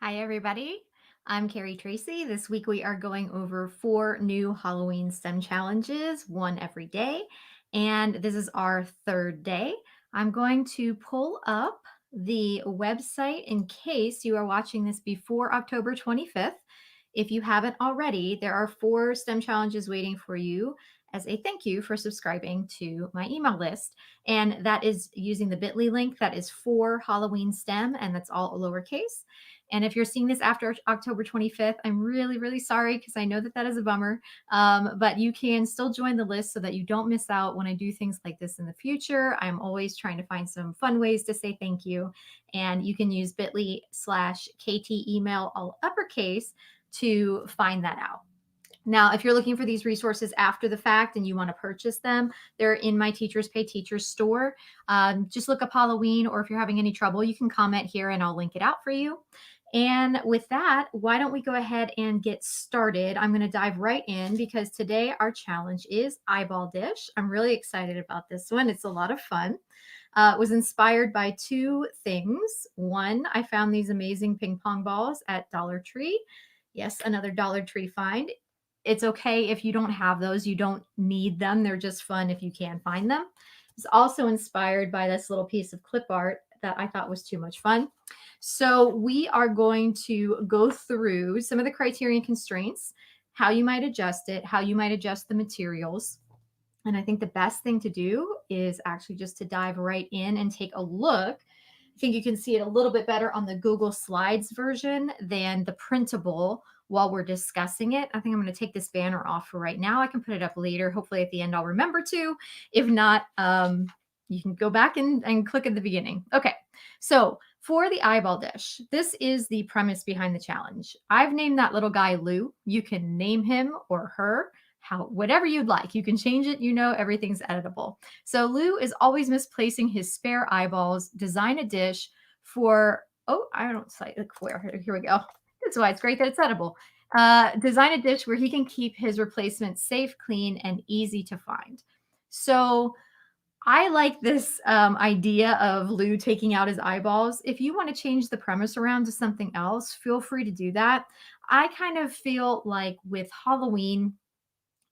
Hi, everybody. I'm Carrie Tracy. This week we are going over 4 new Halloween STEM challenges, one every day. And this is our third day. I'm going to pull up the website in case you are watching this before October 25th. If you haven't already, there are 4 STEM challenges waiting for you as a thank you for subscribing to my email list. And that is using the bit.ly link that is for Halloween STEM, and that's all lowercase. And if you're seeing this after October 25th, I'm really, really sorry because I know that that is a bummer. But you can still join the list so that you don't miss out when I do things like this in the future. I'm always trying to find some fun ways to say thank you. And you can use bit.ly/KT email all uppercase to find that out. Now, if you're looking for these resources after the fact and you want to purchase them, they're in my Teachers Pay Teachers store. Just look up Halloween, or if you're having any trouble, you can comment here and I'll link it out for you. And with that, why don't we go ahead and get started? I'm going to dive right in because today our challenge is eyeball dish. I'm really excited about this one. It's a lot of fun. It was inspired by 2 things. One, I found these amazing ping pong balls at Dollar Tree. Yes, another Dollar Tree find. It's okay if you don't have those. You don't need them. They're just fun if you can find them. It's also inspired by this little piece of clip art that I thought was too much fun. So we are going to go through some of the criterion constraints, how you might adjust it, how you might adjust the materials. And I think the best thing to do is actually just to dive right in and take a look. I think you can see it a little bit better on the Google Slides version than the printable while we're discussing it. I think I'm going to take this banner off for right now. I can put it up later. Hopefully at the end I'll remember to. If not, you can go back and click at the beginning. Okay, so for the eyeball dish, this is the premise behind the challenge. I've named that little guy Lou. You can name him or her whatever you'd like. You can change it. You know, everything's editable. So Lou is always misplacing his spare eyeballs. Design a dish for, oh, I don't say where. Here we go. That's why it's great that it's edible. Design a dish where he can keep his replacements safe, clean, and easy to find. So I like this idea of Lou taking out his eyeballs. If you want to change the premise around to something else, feel free to do that. I kind of feel like with Halloween,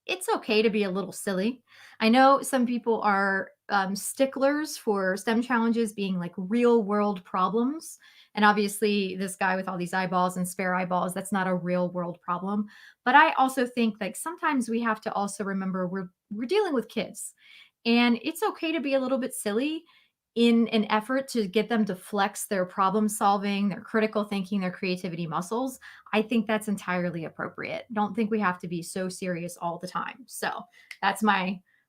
it's okay to be a little silly. I know some people are sticklers for STEM challenges being like real world problems. And obviously, this guy with all these eyeballs and spare eyeballs, that's not a real world problem. But I also think like sometimes we have to also remember we're dealing with kids. And it's okay to be a little bit silly in an effort to get them to flex their problem solving, their critical thinking, their creativity muscles. I think that's entirely appropriate. Don't think we have to be so serious all the time. So that's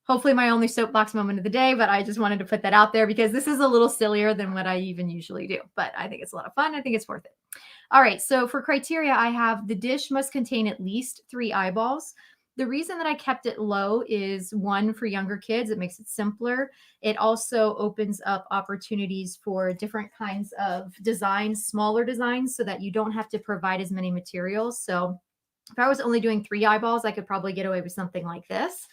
hopefully my only soapbox moment of the day, but I just wanted to put that out there because this is a little sillier than what I even usually do. But I think it's a lot of fun. I think it's worth it. All right. So for criteria, I have the dish must contain at least 3 eyeballs. The reason that I kept it low is one, for younger kids, it makes it simpler. It also opens up opportunities for different kinds of designs, smaller designs, so that you don't have to provide as many materials. So if I was only doing 3 eyeballs, I could probably get away with something like this.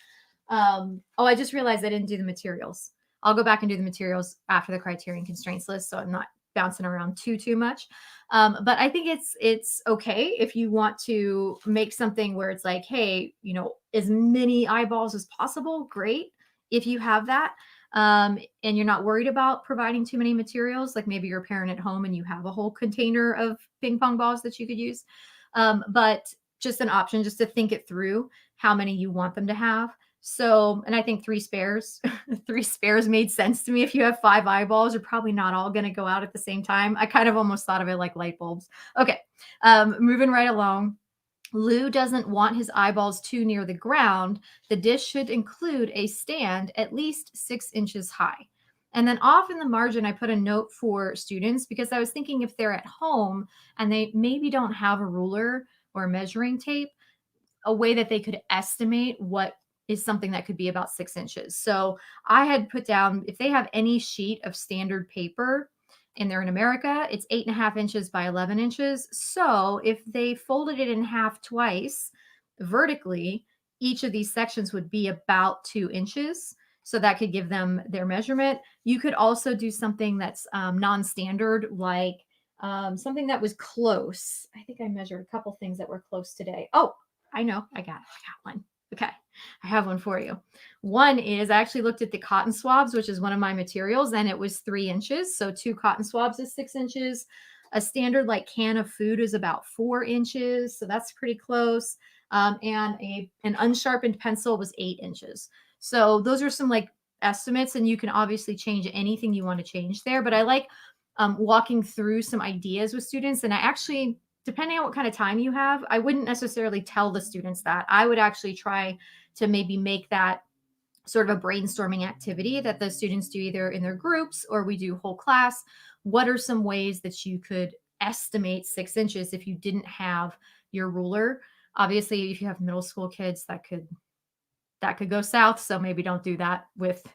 Oh, I just realized I didn't do the materials. I'll go back and do the materials after the criterion constraints list, so I'm not bouncing around too much. But I think it's okay if you want to make something where it's like, hey, as many eyeballs as possible. Great if you have that. And you're not worried about providing too many materials, like maybe you're a parent at home and you have a whole container of ping pong balls that you could use. But just an option, just to think it through how many you want them to have. So, and I think 3 spares, 3 spares made sense to me. If you have 5 eyeballs, you're probably not all going to go out at the same time. I kind of almost thought of it like light bulbs. Okay. Moving right along. Lou doesn't want his eyeballs too near the ground. The dish should include a stand at least 6 inches high. And then off in the margin, I put a note for students because I was thinking if they're at home and they maybe don't have a ruler or measuring tape, a way that they could estimate what is something that could be about 6 inches. So I had put down if they have any sheet of standard paper and they're in America, it's 8.5 inches by 11 inches. So if they folded it in half twice vertically, each of these sections would be about 2 inches. So that could give them their measurement. You could also do something that's non-standard, like Something that was close. I think I measured a couple things that were close today. Oh, I know. I got one. Okay. I have one for you. One is I actually looked at the cotton swabs, which is one of my materials, and it was 3 inches. So 2 cotton swabs is 6 inches. A standard like can of food is about 4 inches. So that's pretty close. And an unsharpened pencil was 8 inches. So those are some like estimates, and you can obviously change anything you want to change there. But I like walking through some ideas with students. And I actually, depending on what kind of time you have, I wouldn't necessarily tell the students that. I would actually try to maybe make that sort of a brainstorming activity that the students do either in their groups or we do whole class. What are some ways that you could estimate 6 inches if you didn't have your ruler? Obviously, if you have middle school kids, that could go south. So maybe don't do that with,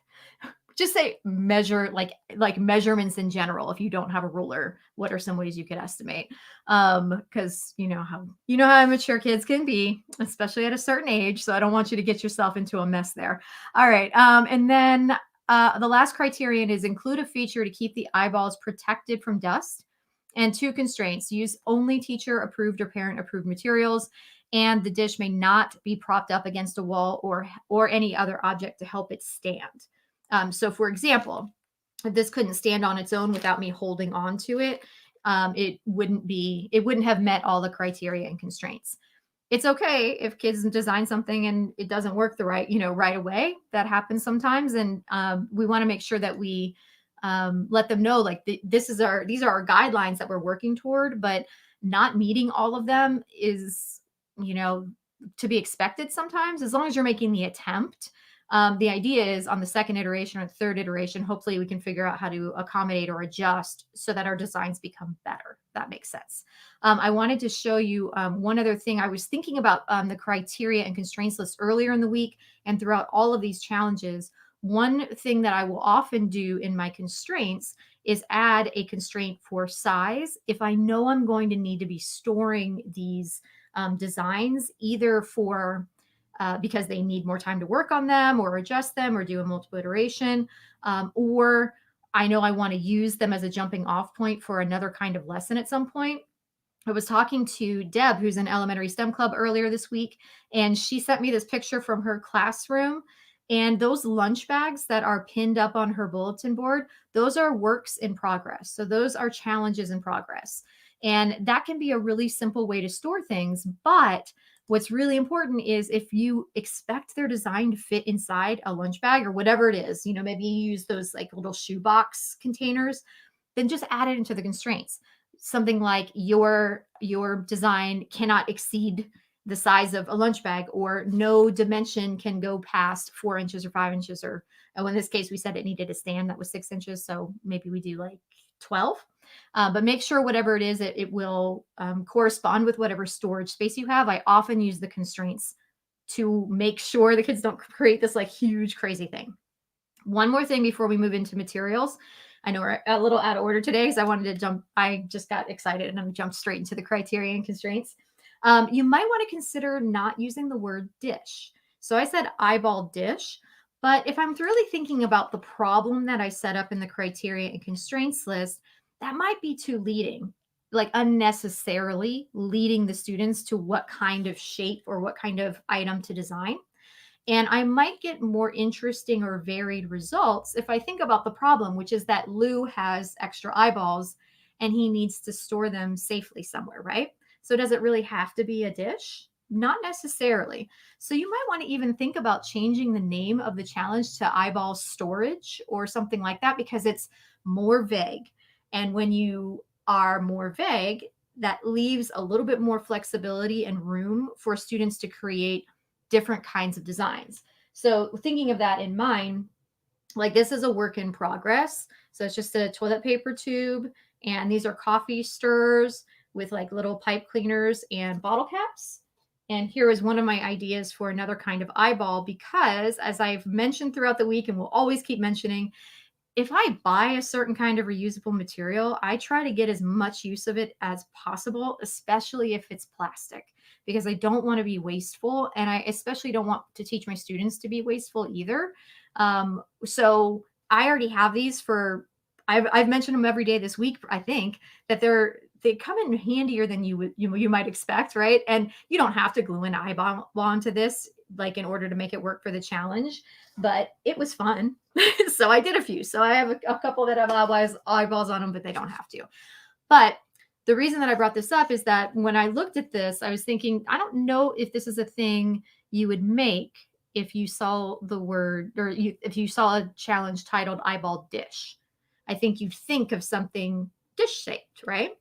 just say measure like measurements in general. If you don't have a ruler, what are some ways you could estimate? Because you know how immature kids can be, especially at a certain age. So I don't want you to get yourself into a mess there. All right. And then the last criterion is include a feature to keep the eyeballs protected from dust. And 2 constraints: use only teacher approved or parent approved materials, and the dish may not be propped up against a wall or any other object to help it stand. So for example, if this couldn't stand on its own without me holding on to it, it wouldn't have met all the criteria and constraints. It's okay if kids design something and it doesn't work right away. That happens sometimes. And we want to make sure that we let them know like these are our guidelines that we're working toward, but not meeting all of them is, you know, to be expected sometimes, as long as you're making the attempt. The idea is on the second iteration or third iteration, hopefully we can figure out how to accommodate or adjust so that our designs become better. That makes sense. I wanted to show you one other thing. I was thinking about the criteria and constraints list earlier in the week and throughout all of these challenges. One thing that I will often do in my constraints is add a constraint for size. If I know I'm going to need to be storing these designs either for because they need more time to work on them or adjust them or do a multiple iteration, or I know I want to use them as a jumping off point for another kind of lesson at some point. I was talking to Deb, who's in elementary STEM club earlier this week, and she sent me this picture from her classroom. And those lunch bags that are pinned up on her bulletin board, those are works in progress. So those are challenges in progress. And that can be a really simple way to store things. But what's really important is if you expect their design to fit inside a lunch bag or whatever it is, maybe you use those like little shoebox containers, then just add it into the constraints. Something like your design cannot exceed the size of a lunch bag, or no dimension can go past 4 inches or 5 inches, or in this case we said it needed a stand that was 6 inches, so maybe we do like 12. But make sure whatever it is, it will correspond with whatever storage space you have. I often use the constraints to make sure the kids don't create this like huge crazy thing. One more thing before we move into materials. I know we're a little out of order today because I just got excited and I'm jumped straight into the criteria and constraints. You might want to consider not using the word dish. So I said eyeball dish, but if I'm really thinking about the problem that I set up in the criteria and constraints list, that might be too leading, like unnecessarily leading the students to what kind of shape or what kind of item to design. And I might get more interesting or varied results if I think about the problem, which is that Lou has extra eyeballs and he needs to store them safely somewhere, right? So does it really have to be a dish? Not necessarily. So you might want to even think about changing the name of the challenge to eyeball storage or something like that, because it's more vague. And when you are more vague, that leaves a little bit more flexibility and room for students to create different kinds of designs. So thinking of that in mind, like this is a work in progress. So it's just a toilet paper tube, and these are coffee stirrers with like little pipe cleaners and bottle caps. And here is one of my ideas for another kind of eyeball, because as I've mentioned throughout the week and will always keep mentioning, if I buy a certain kind of reusable material, I try to get as much use of it as possible, especially if it's plastic, because I don't want to be wasteful. And I especially don't want to teach my students to be wasteful either. So I already have these for I've mentioned them every day this week. I think that they come in handier than you might expect, right? And you don't have to glue an eyeball onto this like in order to make it work for the challenge, but it was fun. So I did a few. So I have a couple that have eyeballs on them, but they don't have to. But the reason that I brought this up is that when I looked at this, I was thinking, I don't know if this is a thing you would make if you saw the word or if you saw a challenge titled eyeball dish. I think you think of something dish shaped, right?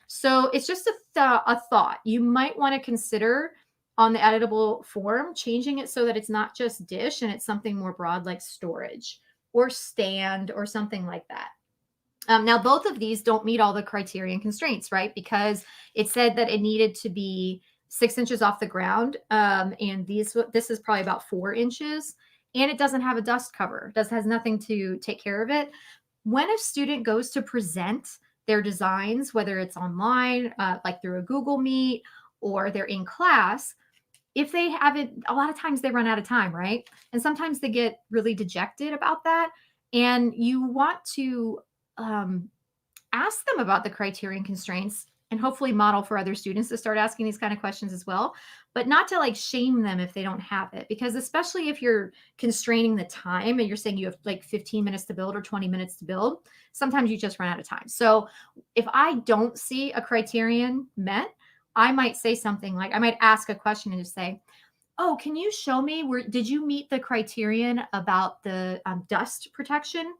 So it's just a thought. You might want to consider on the editable form changing it so that it's not just dish and it's something more broad like storage or stand or something like that. Now, both of these don't meet all the criteria and constraints, right? Because it said that it needed to be 6 inches off the ground, and this is probably about 4 inches, and it doesn't have a dust cover. It has nothing to take care of it. When a student goes to present their designs, whether it's online, like through a Google Meet, or they're in class, if they haven't, a lot of times they run out of time, right? And sometimes they get really dejected about that. And you want to um, ask them about the criteria and constraints and hopefully model for other students to start asking these kind of questions as well, but not to like shame them if they don't have it. Because especially if you're constraining the time and you're saying you have like 15 minutes to build or 20 minutes to build, sometimes you just run out of time. So if I don't see a criterion met, I might say something like, I might ask a question and just say, oh, can you show me did you meet the criterion about the dust protection?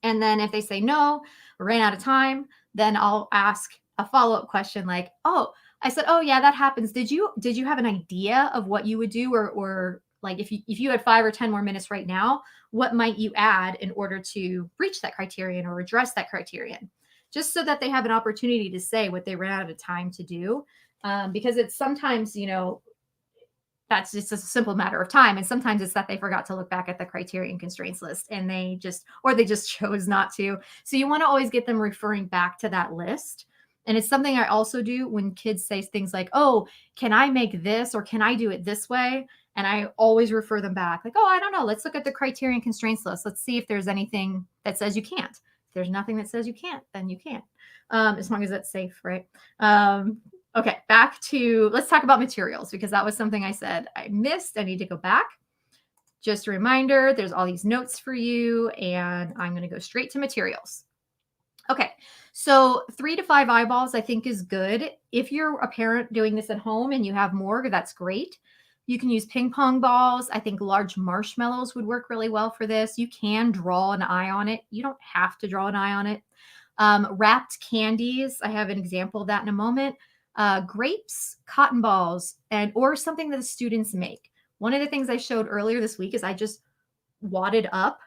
And then if they say no, ran out of time, then I'll ask a follow-up question like, oh, I said, oh yeah, that happens. Did you have an idea of what you would do, or like if you had 5 or 10 more minutes right now, what might you add in order to reach that criterion or address that criterion? Just so that they have an opportunity to say what they ran out of time to do. Because it's sometimes, that's just a simple matter of time. And sometimes it's that they forgot to look back at the criterion constraints list and they just chose not to. So you want to always get them referring back to that list. And it's something I also do when kids say things like, oh, can I make this or can I do it this way? And I always refer them back like, oh, I don't know. Let's look at the criterion constraints list. Let's see if there's anything that says you can't. If there's nothing that says you can't, then you can't, as long as it's safe, right? Okay, let's talk about materials because that was something I said I missed. I need to go back. Just a reminder, there's all these notes for you, and I'm going to go straight to materials. Okay, so 3 to 5 eyeballs I think is good. If you're a parent doing this at home and you have more, that's great. You can use ping pong balls. I think large marshmallows would work really well for this. You can draw an eye on it. You don't have to draw an eye on it. Wrapped candies, I have an example of that in a moment. Grapes, cotton balls, or something that the students make. One of the things I showed earlier this week is I just wadded up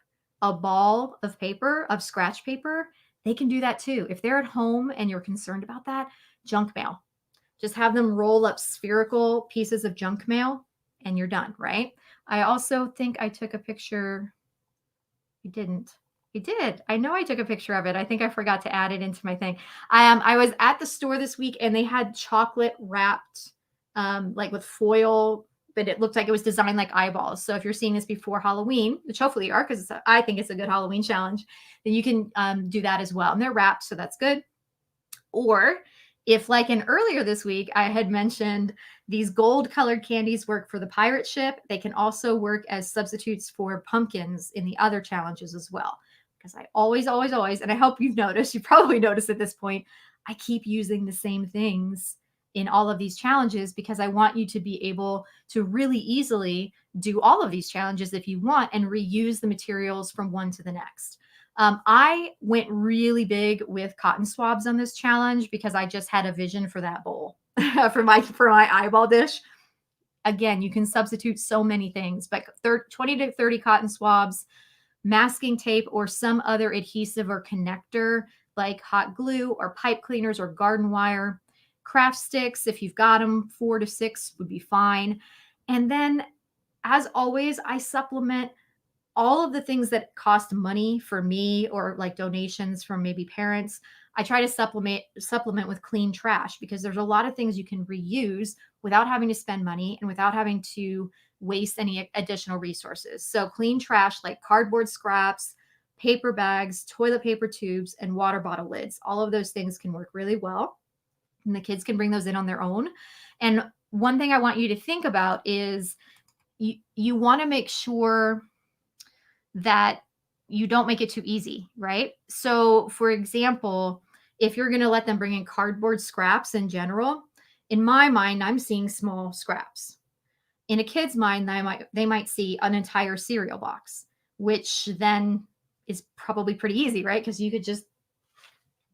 a ball of paper, of scratch paper. They can do that too. If they're at home and you're concerned about that, junk mail. Just have them roll up spherical pieces of junk mail and you're done, right? I also think I took a picture. You didn't. You did. I know I took a picture of it. I think I forgot to add it into my thing. I was at the store this week and they had chocolate wrapped, like with foil, but it looked like it was designed like eyeballs. So if you're seeing this before Halloween, which hopefully you are, because I think it's a good Halloween challenge, then you can do that as well. And they're wrapped, so that's good. Or if like in earlier this week, I had mentioned these gold colored candies work for the pirate ship, they can also work as substitutes for pumpkins in the other challenges as well. Because I always, and I hope you've noticed, you probably noticed at this point, I keep using the same things in all of these challenges because I want you to be able to really easily do all of these challenges if you want and reuse the materials from one to the next. I went really big with cotton swabs on this challenge because I just had a vision for that bowl for my eyeball dish. Again, you can substitute so many things, but 20 to 30 cotton swabs, masking tape or some other adhesive or connector like hot glue or pipe cleaners or garden wire, craft sticks, if you've got them, 4 to 6 would be fine. And then as always, I supplement all of the things that cost money for me or like donations from maybe parents. I try to supplement with clean trash because there's a lot of things you can reuse without having to spend money and without having to waste any additional resources. So clean trash like cardboard scraps, paper bags, toilet paper tubes, and water bottle lids. All of those things can work really well, and the kids can bring those in on their own. And one thing I want you to think about is you want to make sure that you don't make it too easy, right? So, for example, if you're going to let them bring in cardboard scraps in general, in my mind, I'm seeing small scraps. In a kid's mind, they might see an entire cereal box, which then is probably pretty easy, right? Because you could just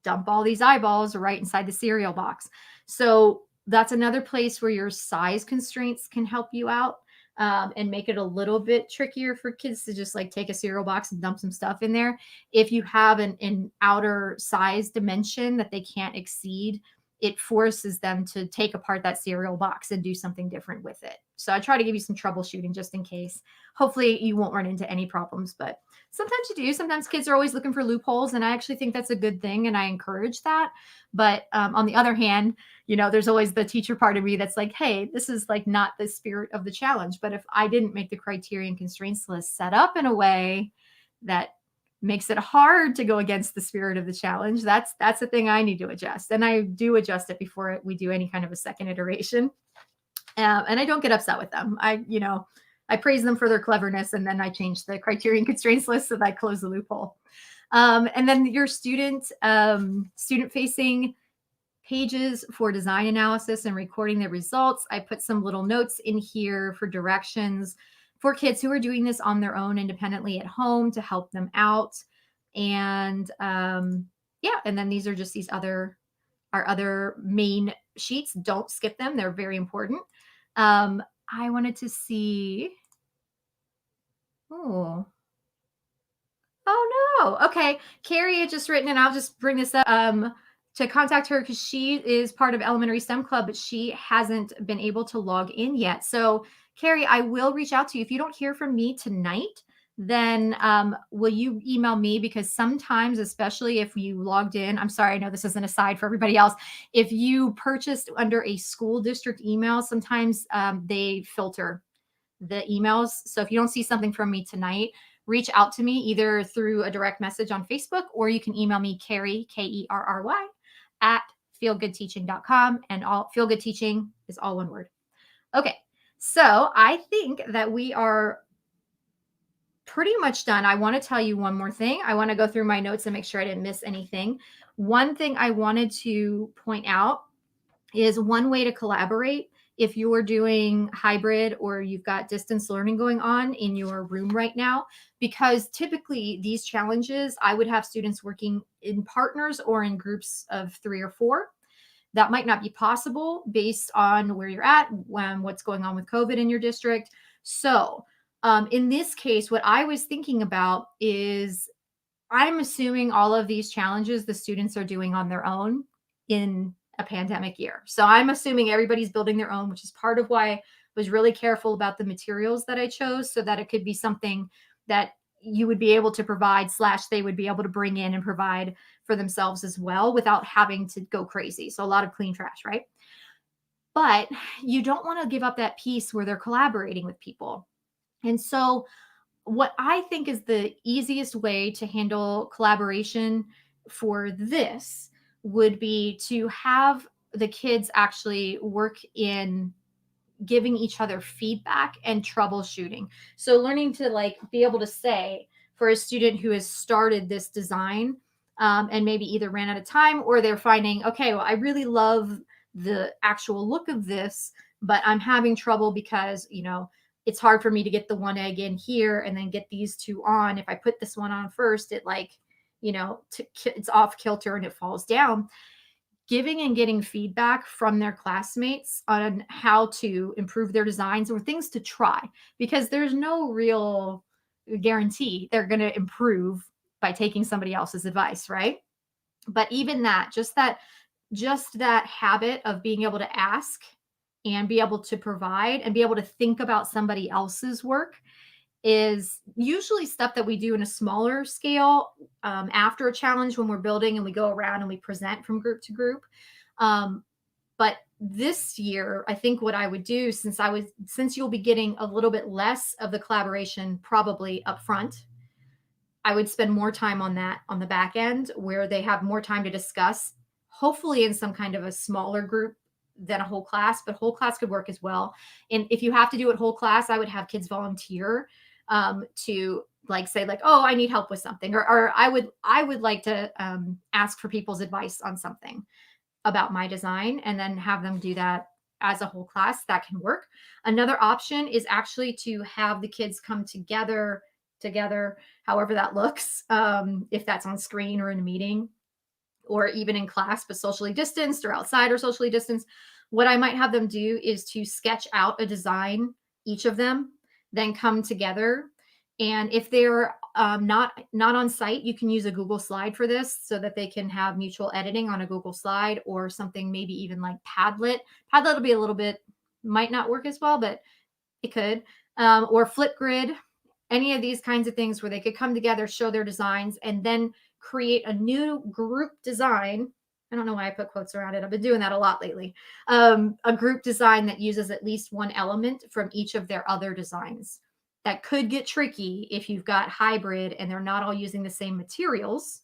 dump all these eyeballs right inside the cereal box. So that's another place where your size constraints can help you out, and make it a little bit trickier for kids to just like take a cereal box and dump some stuff in there. If you have an outer size dimension that they can't exceed, it forces them to take apart that cereal box and do something different with it. So I try to give you some troubleshooting just in case. Hopefully you won't run into any problems, but sometimes you do. Sometimes kids are always looking for loopholes, and I actually think that's a good thing, and I encourage that. But on the other hand, there's always the teacher part of me that's like, hey, this is like not the spirit of the challenge. But if I didn't make the criteria and constraints list set up in a way that makes it hard to go against the spirit of the challenge, that's the thing I need to adjust. And I do adjust it before we do any kind of a second iteration. And I don't get upset with them. I praise them for their cleverness, and then I change the criteria and constraints list so that I close the loophole. And then your student facing pages for design analysis and recording the results. I put some little notes in here for directions for kids who are doing this on their own independently at home to help them out. And yeah, and then these are just our other main sheets. Don't skip them. They're very important. I wanted to see. Oh, oh no. Okay. Carrie had just written, and I'll just bring this up, to contact her because she is part of Elementary STEM Club, but she hasn't been able to log in yet. So, Carrie, I will reach out to you. If you don't hear from me tonight, then will you email me? Because sometimes, especially if you logged in, I'm sorry, I know this is an aside for everybody else. If you purchased under a school district email, sometimes they filter the emails. So if you don't see something from me tonight, reach out to me either through a direct message on Facebook, or you can email me, Kerry, Kerry, at feelgoodteaching.com. And all Feel Good Teaching is all one word. Okay. So I think that we are pretty much done. I want to tell you one more thing. I want to go through my notes and make sure I didn't miss anything. One thing I wanted to point out is one way to collaborate if you're doing hybrid or you've got distance learning going on in your room right now, because typically these challenges, I would have students working in partners or in groups of 3 or 4. That might not be possible based on where you're at, what's going on with COVID in your district. So in this case, what I was thinking about is I'm assuming all of these challenges the students are doing on their own in a pandemic year. So I'm assuming everybody's building their own, which is part of why I was really careful about the materials that I chose, so that it could be something that you would be able to provide / they would be able to bring in and provide for themselves as well without having to go crazy. So a lot of clean trash, right? But you don't want to give up that piece where they're collaborating with people. And so what I think is the easiest way to handle collaboration for this would be to have the kids actually work in giving each other feedback and troubleshooting. So learning to like be able to say, for a student who has started this design, and maybe either ran out of time, or they're finding, okay, well, I really love the actual look of this, but I'm having trouble because, it's hard for me to get the one egg in here and then get these two on. If I put this one on first, it it's off kilter and it falls down. Giving and getting feedback from their classmates on how to improve their designs or things to try, because there's no real guarantee they're going to improve by taking somebody else's advice, right? But even that, just that habit of being able to ask and be able to provide and be able to think about somebody else's work is usually stuff that we do in a smaller scale after a challenge when we're building and we go around and we present from group to group. But this year, I think what I would do, since you'll be getting a little bit less of the collaboration probably up front, I would spend more time on that on the back end where they have more time to discuss, hopefully in some kind of a smaller group than a whole class, but whole class could work as well. And if you have to do it whole class, I would have kids volunteer to like say like, oh, I need help with something, or I would like to ask for people's advice on something about my design, and then have them do that as a whole class. That can work. Another option is actually to have the kids come together, however that looks, if that's on screen or in a meeting or even in class, but socially distanced or outside or socially distanced. What I might have them do is to sketch out a design, each of them, then come together. And if they're not on site, you can use a Google slide for this so that they can have mutual editing on a Google slide or something, maybe even like Padlet. Padlet will be a little bit, might not work as well, but it could. Or Flipgrid, any of these kinds of things where they could come together, show their designs, and then create a new group design. I don't know why I put quotes around it. I've been doing that a lot lately. A group design that uses at least one element from each of their other designs. That could get tricky if you've got hybrid and they're not all using the same materials,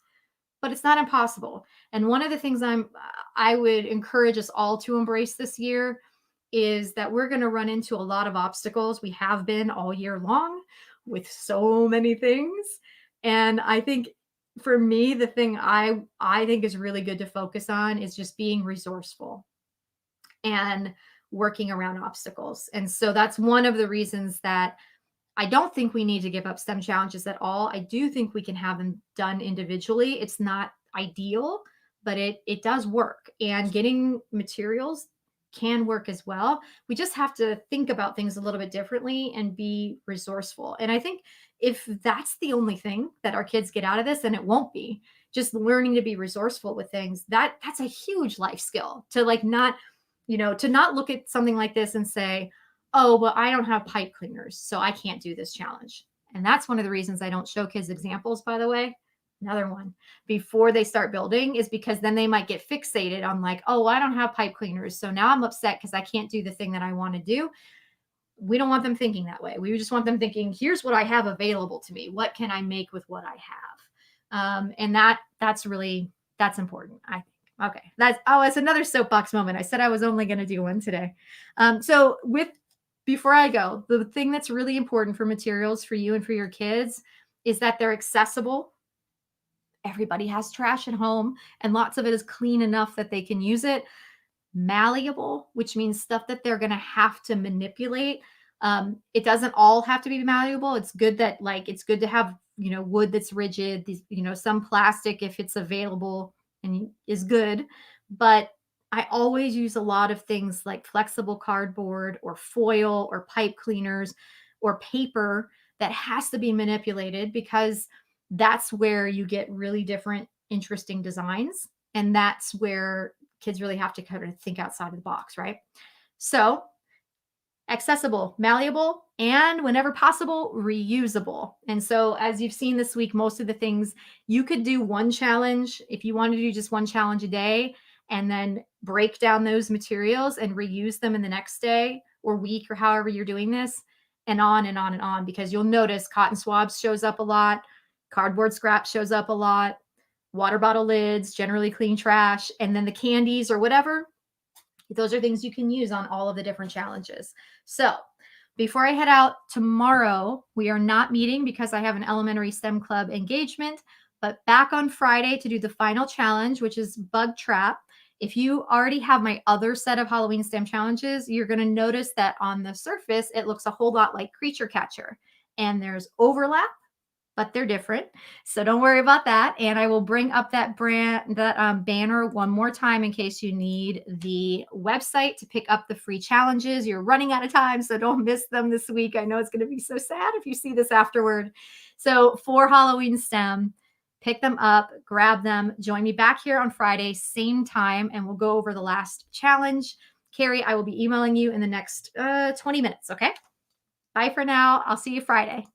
but it's not impossible. And one of the things I would encourage us all to embrace this year is that we're going to run into a lot of obstacles. We have been all year long with so many things. And I think for me, the thing I think is really good to focus on is just being resourceful and working around obstacles. And so that's one of the reasons that I don't think we need to give up STEM challenges at all. I do think we can have them done individually. It's not ideal, but it does work. And getting materials can work as well. We just have to think about things a little bit differently and be resourceful. And I think if that's the only thing that our kids get out of this, then it won't be. Just learning to be resourceful with things. That's a huge life skill to like not, to not look at something like this and say, oh, well, I don't have pipe cleaners, so I can't do this challenge. And that's one of the reasons I don't show kids examples, by the way. Another one before they start building is because then they might get fixated on like, oh, I don't have pipe cleaners, so now I'm upset because I can't do the thing that I want to do. We don't want them thinking that way. We just want them thinking, here's what I have available to me. What can I make with what I have? And that's important, I think. Okay, it's another soapbox moment. I said I was only going to do one today. Before I go, the thing that's really important for materials for you and for your kids is that they're accessible. Everybody has trash at home, and lots of it is clean enough that they can use it. Malleable, which means stuff that they're going to have to manipulate. It doesn't all have to be malleable. It's good to have, wood that's rigid, some plastic if it's available and is good. But I always use a lot of things like flexible cardboard or foil or pipe cleaners or paper that has to be manipulated, because that's where you get really different, interesting designs. And that's where kids really have to kind of think outside of the box, right? So accessible, malleable, and whenever possible, reusable. And so as you've seen this week, most of the things you could do one challenge if you want to do just one challenge a day, and then break down those materials and reuse them in the next day or week or however you're doing this, and on and on and on, because you'll notice cotton swabs shows up a lot, cardboard scrap shows up a lot, water bottle lids, generally clean trash, and then the candies or whatever. Those are things you can use on all of the different challenges. So before I head out tomorrow, we are not meeting because I have an elementary STEM club engagement, but back on Friday to do the final challenge, which is bug trap. If you already have my other set of Halloween STEM challenges, you're going to notice that on the surface, it looks a whole lot like Creature Catcher, and there's overlap, but they're different. So don't worry about that. And I will bring up that banner one more time in case you need the website to pick up the free challenges. You're running out of time, so don't miss them this week. I know it's going to be so sad if you see this afterward. So for Halloween STEM, pick them up, grab them, join me back here on Friday, same time, and we'll go over the last challenge. Carrie, I will be emailing you in the next 20 minutes, okay? Bye for now. I'll see you Friday.